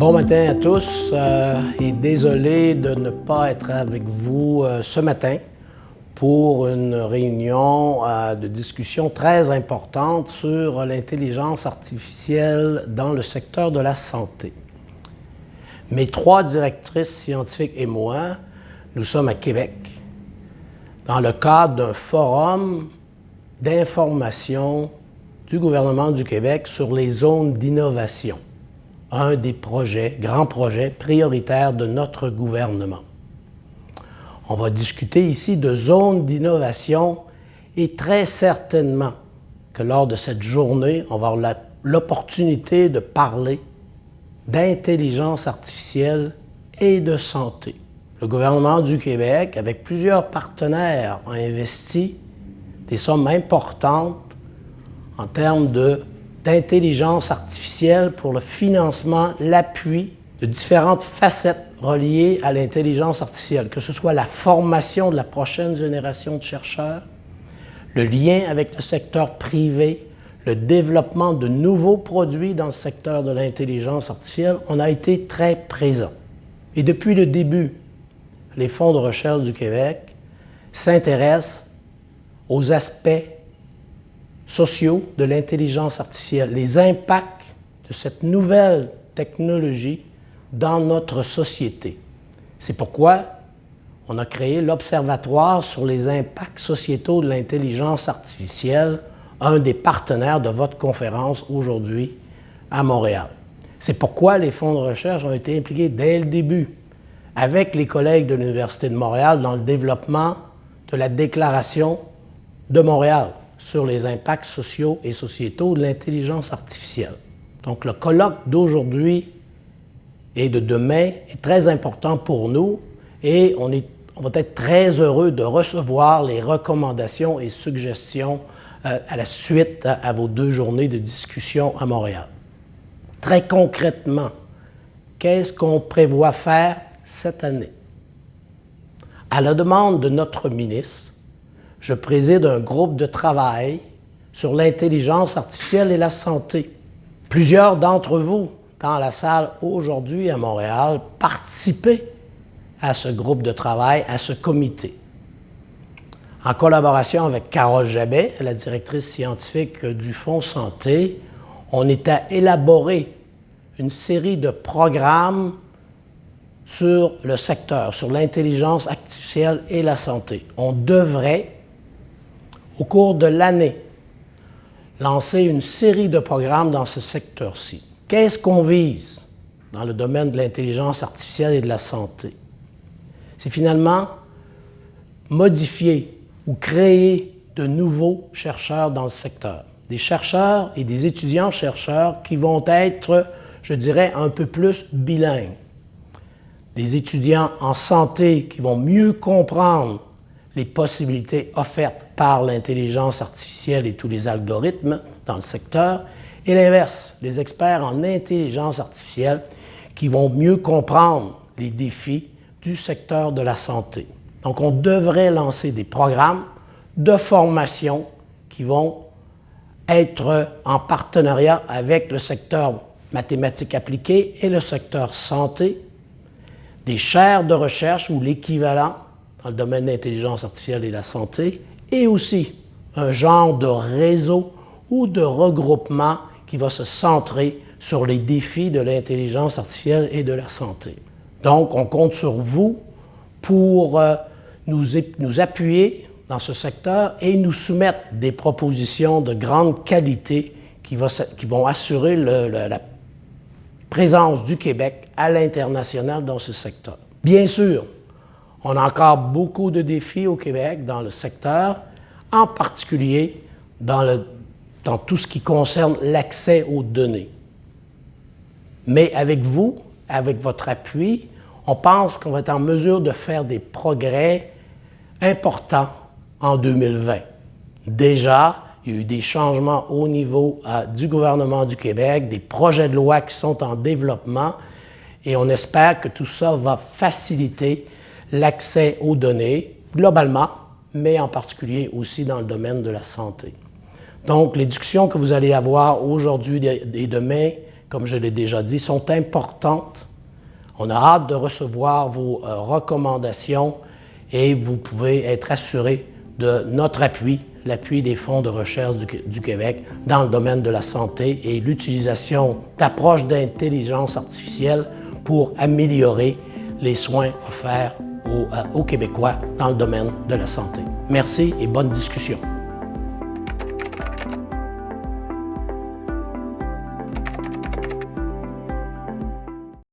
Bon matin à tous et désolé de ne pas être avec vous ce matin pour une réunion de discussion très importante sur l'intelligence artificielle dans le secteur de la santé. Mes 3 directrices scientifiques et moi, nous sommes à Québec dans le cadre d'un forum d'information du gouvernement du Québec sur les zones d'innovation, un des grands projets prioritaires de notre gouvernement. On va discuter ici de zones d'innovation et très certainement que lors de cette journée, on va avoir l'opportunité de parler d'intelligence artificielle et de santé. Le gouvernement du Québec, avec plusieurs partenaires, a investi des sommes importantes en termes d'intelligence artificielle pour le financement, l'appui de différentes facettes reliées à l'intelligence artificielle, que ce soit la formation de la prochaine génération de chercheurs, le lien avec le secteur privé, le développement de nouveaux produits dans le secteur de l'intelligence artificielle. On a été très présents. Et depuis le début, les fonds de recherche du Québec s'intéressent aux aspects sociaux de l'intelligence artificielle, les impacts de cette nouvelle technologie dans notre société. C'est pourquoi on a créé l'Observatoire sur les impacts sociétaux de l'intelligence artificielle, un des partenaires de votre conférence aujourd'hui à Montréal. C'est pourquoi les fonds de recherche ont été impliqués dès le début avec les collègues de l'Université de Montréal dans le développement de la Déclaration de Montréal sur les impacts sociaux et sociétaux de l'intelligence artificielle. Donc, le colloque d'aujourd'hui et de demain est très important pour nous et on va être très heureux de recevoir les recommandations et suggestions à la suite à vos 2 journées de discussion à Montréal. Très concrètement, qu'est-ce qu'on prévoit faire cette année? À la demande de notre ministre, je préside un groupe de travail sur l'intelligence artificielle et la santé. Plusieurs d'entre vous, dans la salle aujourd'hui à Montréal, participaient à ce groupe de travail, à ce comité. En collaboration avec Carole Jabet, la directrice scientifique du Fonds Santé, on est à élaborer une série de programmes sur le secteur, sur l'intelligence artificielle et la santé. On devrait, au cours de l'année, lancer une série de programmes dans ce secteur-ci. Qu'est-ce qu'on vise dans le domaine de l'intelligence artificielle et de la santé? C'est finalement modifier ou créer de nouveaux chercheurs dans le secteur. Des chercheurs et des étudiants-chercheurs qui vont être, je dirais, un peu plus bilingues. Des étudiants en santé qui vont mieux comprendre les possibilités offertes par l'intelligence artificielle et tous les algorithmes dans le secteur, et l'inverse, les experts en intelligence artificielle qui vont mieux comprendre les défis du secteur de la santé. Donc, on devrait lancer des programmes de formation qui vont être en partenariat avec le secteur mathématiques appliquées et le secteur santé, des chaires de recherche ou l'équivalent dans le domaine de l'intelligence artificielle et de la santé, et aussi un genre de réseau ou de regroupement qui va se centrer sur les défis de l'intelligence artificielle et de la santé. Donc, on compte sur vous pour nous appuyer dans ce secteur et nous soumettre des propositions de grande qualité qui vont assurer la présence du Québec à l'international dans ce secteur. Bien sûr, on a encore beaucoup de défis au Québec dans le secteur, en particulier dans tout ce qui concerne l'accès aux données. Mais avec vous, avec votre appui, on pense qu'on va être en mesure de faire des progrès importants en 2020. Déjà, il y a eu des changements au niveau du gouvernement du Québec, des projets de loi qui sont en développement, et on espère que tout ça va faciliter l'accès aux données, globalement, mais en particulier aussi dans le domaine de la santé. Donc, les discussions que vous allez avoir aujourd'hui et demain comme je l'ai déjà dit, sont importantes. On a hâte de recevoir vos recommandations et vous pouvez être assuré de notre appui, l'appui des fonds de recherche du Québec dans le domaine de la santé et l'utilisation d'approches d'intelligence artificielle pour améliorer les soins offerts aux Québécois dans le domaine de la santé. Merci et bonne discussion.